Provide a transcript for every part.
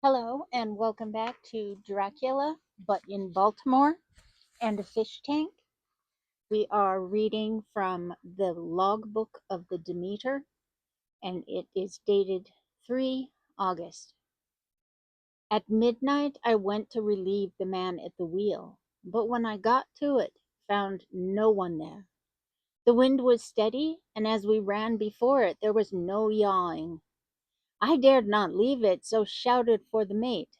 Hello and welcome back to Dracula, but in Baltimore and a fish tank. We are reading from the logbook of the Demeter, and it is dated 3 August. At midnight, I went to relieve the man at the wheel, but when I got to it, found no one there. The wind was steady, and as we ran before it, there was no yawing. I dared not leave it, so shouted for the mate.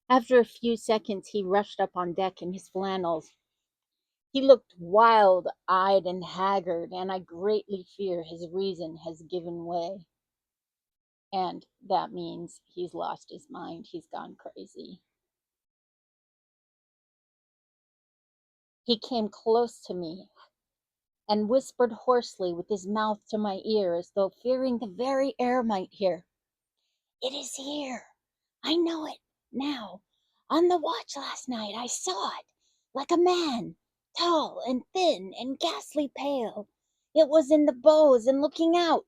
After a few seconds, he rushed up on deck in his flannels. He looked wild-eyed and haggard, and I greatly fear his reason has given way. And that means he's lost his mind. He's gone crazy. He came close to me and whispered hoarsely with his mouth to my ear as though fearing the very air might hear. "It is here. I know it now. On the watch last night I saw it, like a man, tall and thin and ghastly pale. It was in the bows and looking out.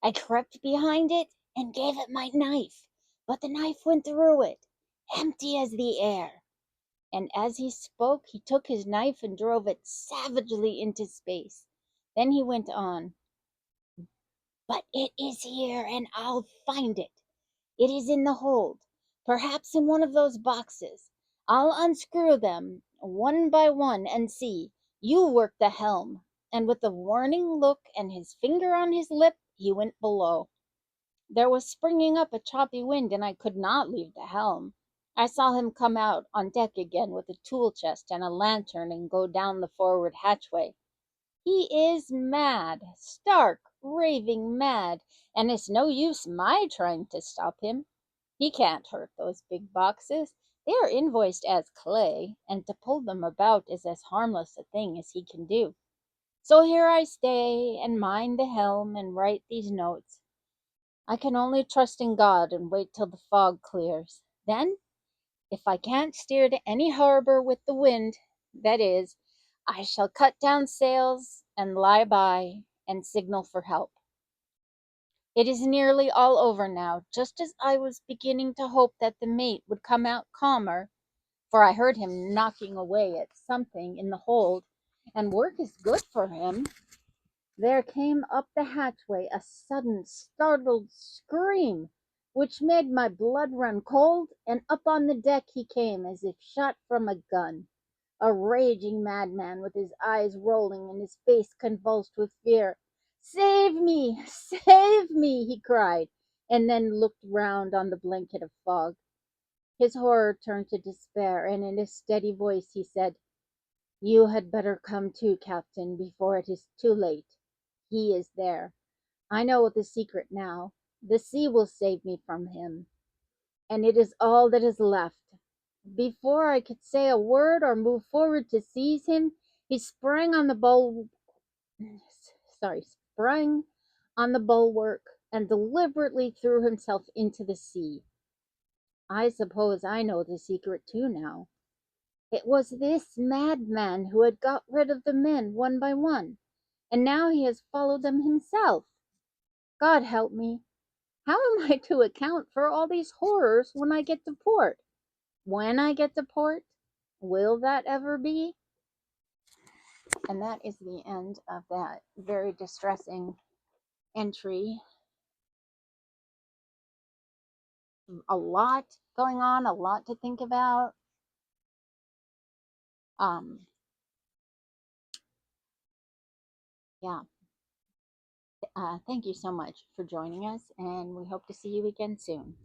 I crept behind it and gave it my knife, but the knife went through it, empty as the air." And as he spoke, he took his knife and drove it savagely into space. Then he went on, "But it is here, and I'll find it. It is in the hold, perhaps in one of those boxes. I'll unscrew them one by one and see. You work the helm." And with a warning look and his finger on his lip, he went below. There was springing up a choppy wind, and I could not leave the helm. I saw him come out on deck again with a tool chest and a lantern and go down the forward hatchway. He is mad, stark, raving mad, and it's no use my trying to stop him. He can't hurt those big boxes. They are invoiced as clay, and to pull them about is as harmless a thing as he can do. So here I stay and mind the helm and write these notes. I can only trust in God and wait till the fog clears. Then, if I can't steer to any harbor with the wind, that is, I shall cut down sails and lie by and signal for help. It is nearly all over now, just as I was beginning to hope that the mate would come out calmer, for I heard him knocking away at something in the hold, and work is good for him. There came up the hatchway a sudden startled scream, which made my blood run cold, and up on the deck he came as if shot from a gun. A raging madman with his eyes rolling and his face convulsed with fear. "Save me! Save me!" he cried, and then looked round on the blanket of fog. His horror turned to despair, and in a steady voice he said, "You had better come too, Captain, before it is too late. He is there. I know the secret now. The sea will save me from him, and it is all that is left." Before I could say a word or move forward to seize him, he sprang on the sprang on the bulwark and deliberately threw himself into the sea. I suppose I know the secret too now. It was this madman who had got rid of the men one by one, and now he has followed them himself. God help me! How am I to account for all these horrors when I get to port? When I get to port? Will that ever be? And that is the end of that very distressing entry. A lot going on, a lot to think about. Um, yeah. Thank you so much for joining us, and we hope to see you again soon.